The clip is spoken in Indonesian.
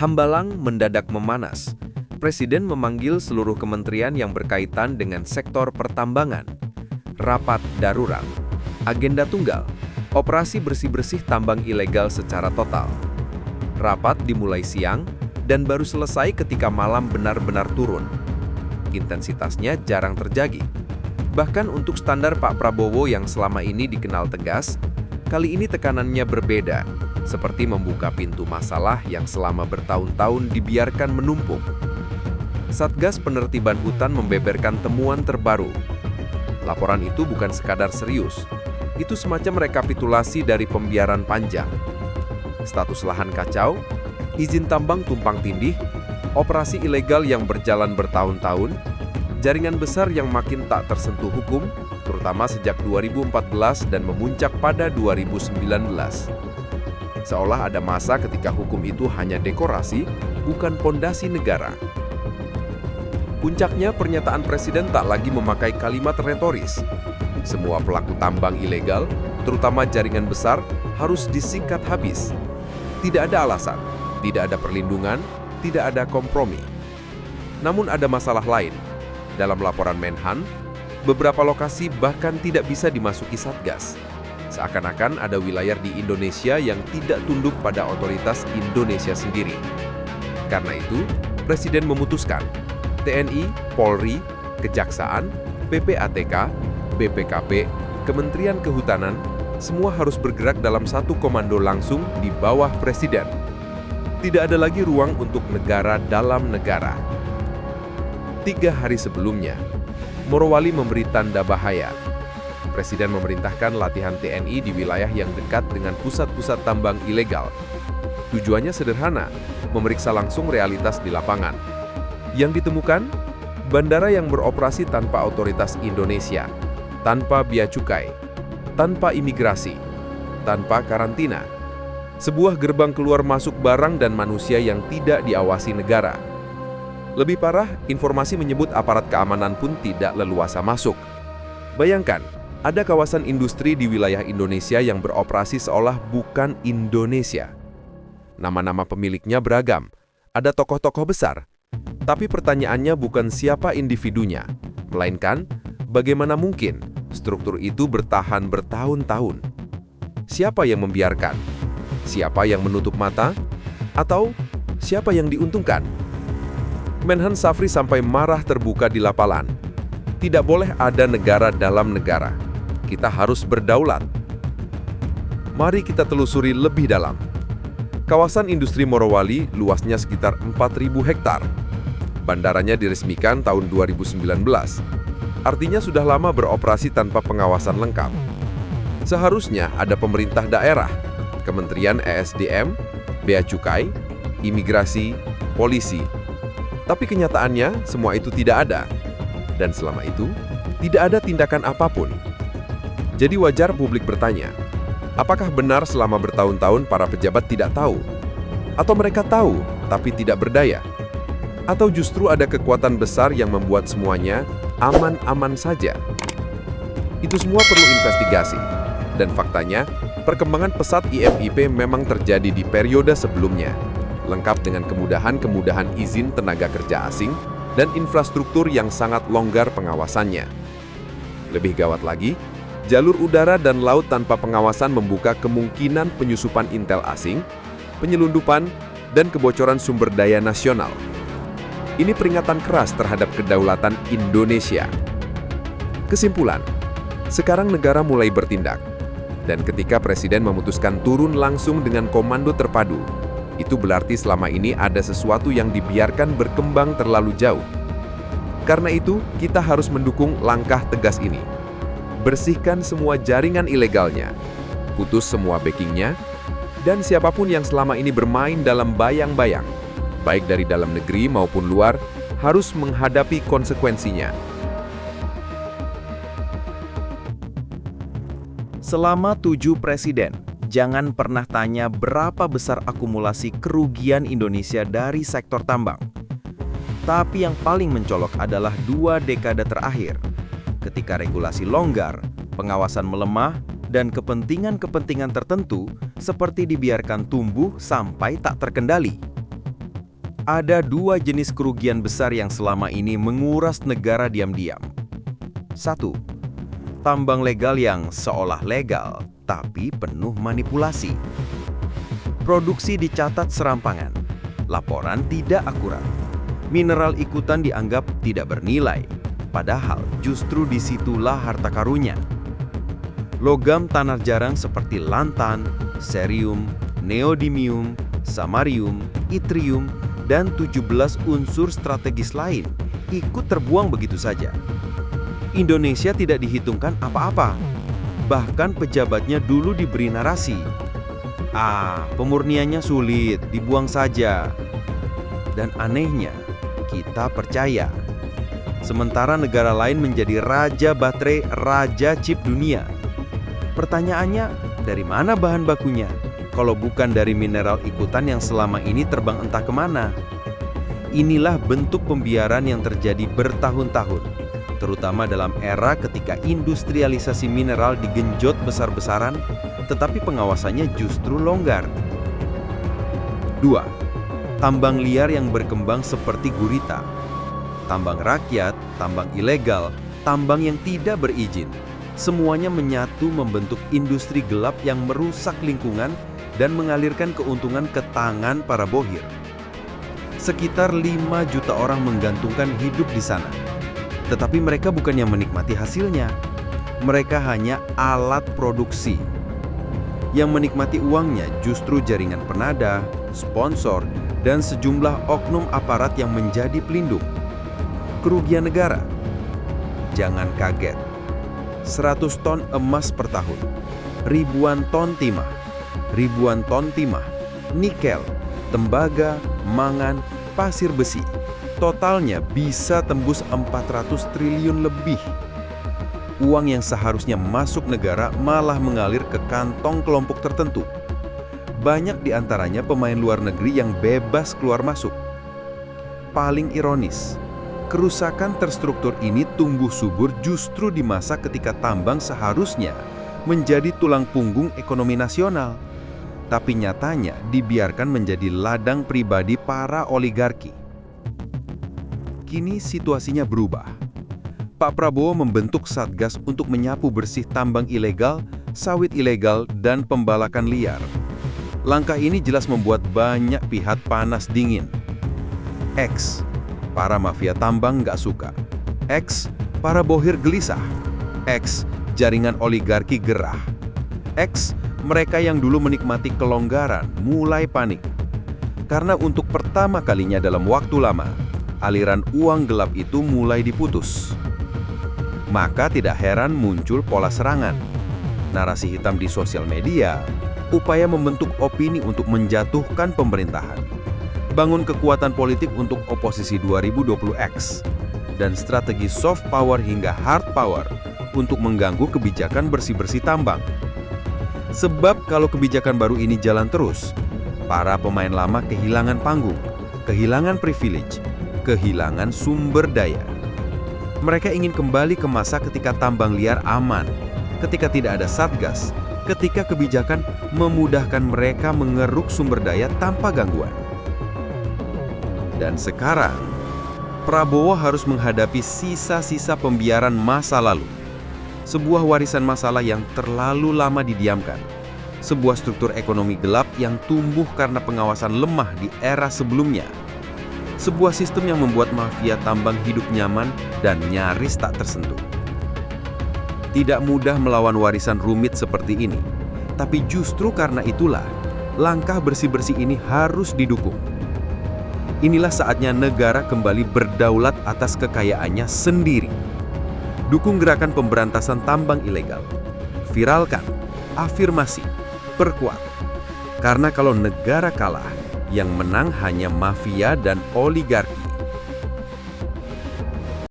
Hambalang mendadak memanas. Presiden memanggil seluruh kementerian yang berkaitan dengan sektor pertambangan. Rapat darurat. Agenda tunggal. Operasi bersih-bersih tambang ilegal secara total. Rapat dimulai siang dan baru selesai ketika malam benar-benar turun. Intensitasnya jarang terjadi. Bahkan untuk standar Pak Prabowo yang selama ini dikenal tegas, kali ini tekanannya berbeda, seperti membuka pintu masalah yang selama bertahun-tahun dibiarkan menumpuk. Satgas Penertiban Hutan membeberkan temuan terbaru. Laporan itu bukan sekadar serius, itu semacam rekapitulasi dari pembiaran panjang. Status lahan kacau, izin tambang tumpang tindih, operasi ilegal yang berjalan bertahun-tahun, jaringan besar yang makin tak tersentuh hukum, terutama sejak 2014 dan memuncak pada 2019. Seolah ada masa ketika hukum itu hanya dekorasi, bukan pondasi negara. Puncaknya, pernyataan Presiden tak lagi memakai kalimat retoris. Semua pelaku tambang ilegal, terutama jaringan besar, harus disingkat habis. Tidak ada alasan, tidak ada perlindungan, tidak ada kompromi. Namun ada masalah lain. Dalam laporan Menhan, beberapa lokasi bahkan tidak bisa dimasuki Satgas. Seakan-akan ada wilayah di Indonesia yang tidak tunduk pada otoritas Indonesia sendiri. Karena itu, Presiden memutuskan TNI, Polri, Kejaksaan, PPATK, BPKP, Kementerian Kehutanan, semua harus bergerak dalam satu komando langsung di bawah Presiden. Tidak ada lagi ruang untuk negara dalam negara. 3 hari sebelumnya, Morowali memberi tanda bahaya. Presiden memerintahkan latihan TNI di wilayah yang dekat dengan pusat-pusat tambang ilegal. Tujuannya sederhana, memeriksa langsung realitas di lapangan. Yang ditemukan, bandara yang beroperasi tanpa otoritas Indonesia, tanpa bea cukai, tanpa imigrasi, tanpa karantina. Sebuah gerbang keluar masuk barang dan manusia yang tidak diawasi negara. Lebih parah, informasi menyebut aparat keamanan pun tidak leluasa masuk. Bayangkan, ada kawasan industri di wilayah Indonesia yang beroperasi seolah bukan Indonesia. Nama-nama pemiliknya beragam, ada tokoh-tokoh besar. Tapi pertanyaannya bukan siapa individunya, melainkan bagaimana mungkin struktur itu bertahan bertahun-tahun. Siapa yang membiarkan? Siapa yang menutup mata? Atau siapa yang diuntungkan? Menhan Safri sampai marah terbuka di lapangan. Tidak boleh ada negara dalam negara. Kita harus berdaulat. Mari kita telusuri lebih dalam. Kawasan industri Morowali luasnya sekitar 4.000 hektar. Bandaranya diresmikan tahun 2019. Artinya sudah lama beroperasi tanpa pengawasan lengkap. Seharusnya ada pemerintah daerah, Kementerian ESDM, Bea Cukai, Imigrasi, Polisi. Tapi kenyataannya semua itu tidak ada. Dan selama itu, tidak ada tindakan apapun. Jadi wajar publik bertanya, apakah benar selama bertahun-tahun para pejabat tidak tahu? Atau mereka tahu, tapi tidak berdaya? Atau justru ada kekuatan besar yang membuat semuanya aman-aman saja? Itu semua perlu investigasi. Dan faktanya, perkembangan pesat IMIP memang terjadi di periode sebelumnya, lengkap dengan kemudahan-kemudahan izin tenaga kerja asing dan infrastruktur yang sangat longgar pengawasannya. Lebih gawat lagi, jalur udara dan laut tanpa pengawasan membuka kemungkinan penyusupan intel asing, penyelundupan, dan kebocoran sumber daya nasional. Ini peringatan keras terhadap kedaulatan Indonesia. Kesimpulan, sekarang negara mulai bertindak. Dan ketika Presiden memutuskan turun langsung dengan komando terpadu, itu berarti selama ini ada sesuatu yang dibiarkan berkembang terlalu jauh. Karena itu, kita harus mendukung langkah tegas ini. Bersihkan semua jaringan ilegalnya, putus semua backingnya, dan siapapun yang selama ini bermain dalam bayang-bayang, baik dari dalam negeri maupun luar, harus menghadapi konsekuensinya. Selama 7 presiden, jangan pernah tanya berapa besar akumulasi kerugian Indonesia dari sektor tambang. Tapi yang paling mencolok adalah 2 dekade terakhir, ketika regulasi longgar, pengawasan melemah, dan kepentingan-kepentingan tertentu seperti dibiarkan tumbuh sampai tak terkendali. Ada dua jenis kerugian besar yang selama ini menguras negara diam-diam. 1. Tambang legal yang seolah legal, tapi penuh manipulasi. Produksi dicatat serampangan, laporan tidak akurat, mineral ikutan dianggap tidak bernilai, padahal justru disitulah harta karunnya. Logam tanah jarang seperti lantan, cerium, neodymium, samarium, yttrium, dan 17 unsur strategis lain ikut terbuang begitu saja. Indonesia tidak dihitungkan apa-apa. Bahkan pejabatnya dulu diberi narasi. Pemurniannya sulit, dibuang saja. Dan anehnya, kita percaya. Sementara negara lain menjadi raja baterai, raja chip dunia. Pertanyaannya, dari mana bahan bakunya? Kalau bukan dari mineral ikutan yang selama ini terbang entah kemana. Inilah bentuk pembiaran yang terjadi bertahun-tahun, terutama dalam era ketika industrialisasi mineral digenjot besar-besaran, tetapi pengawasannya justru longgar. 2. Tambang liar yang berkembang seperti gurita. Tambang rakyat, tambang ilegal, tambang yang tidak berizin. Semuanya menyatu membentuk industri gelap yang merusak lingkungan dan mengalirkan keuntungan ke tangan para bohir. Sekitar 5 juta orang menggantungkan hidup di sana. Tetapi mereka bukan yang menikmati hasilnya. Mereka hanya alat produksi. Yang menikmati uangnya justru jaringan penada, sponsor, dan sejumlah oknum aparat yang menjadi pelindung. Kerugian negara. Jangan kaget. 100 ton emas per tahun. Ribuan ton timah, nikel, tembaga, mangan, pasir besi. Totalnya bisa tembus 400 triliun lebih. Uang yang seharusnya masuk negara malah mengalir ke kantong kelompok tertentu. Banyak di antaranya pemain luar negeri yang bebas keluar masuk. Paling ironis, kerusakan terstruktur ini tumbuh subur justru di masa ketika tambang seharusnya menjadi tulang punggung ekonomi nasional. Tapi nyatanya dibiarkan menjadi ladang pribadi para oligarki. Kini situasinya berubah. Pak Prabowo membentuk Satgas untuk menyapu bersih tambang ilegal, sawit ilegal, dan pembalakan liar. Langkah ini jelas membuat banyak pihak panas dingin. X, para mafia tambang nggak suka. X, para bohir gelisah. X, jaringan oligarki gerah. X, mereka yang dulu menikmati kelonggaran mulai panik. Karena untuk pertama kalinya dalam waktu lama, aliran uang gelap itu mulai diputus. Maka tidak heran muncul pola serangan, narasi hitam di sosial media, upaya membentuk opini untuk menjatuhkan pemerintahan, bangun kekuatan politik untuk oposisi 2020X, dan strategi soft power hingga hard power untuk mengganggu kebijakan bersih-bersih tambang. Sebab kalau kebijakan baru ini jalan terus, para pemain lama kehilangan panggung, kehilangan privilege, kehilangan sumber daya. Mereka ingin kembali ke masa ketika tambang liar aman, ketika tidak ada satgas, ketika kebijakan memudahkan mereka mengeruk sumber daya tanpa gangguan. Dan sekarang, Prabowo harus menghadapi sisa-sisa pembiaran masa lalu. Sebuah warisan masalah yang terlalu lama didiamkan. Sebuah struktur ekonomi gelap yang tumbuh karena pengawasan lemah di era sebelumnya. Sebuah sistem yang membuat mafia tambang hidup nyaman dan nyaris tak tersentuh. Tidak mudah melawan warisan rumit seperti ini. Tapi justru karena itulah, langkah bersih-bersih ini harus didukung. Inilah saatnya negara kembali berdaulat atas kekayaannya sendiri. Dukung gerakan pemberantasan tambang ilegal. Viralkan, afirmasi, perkuat. Karena kalau negara kalah, yang menang hanya mafia dan oligarki.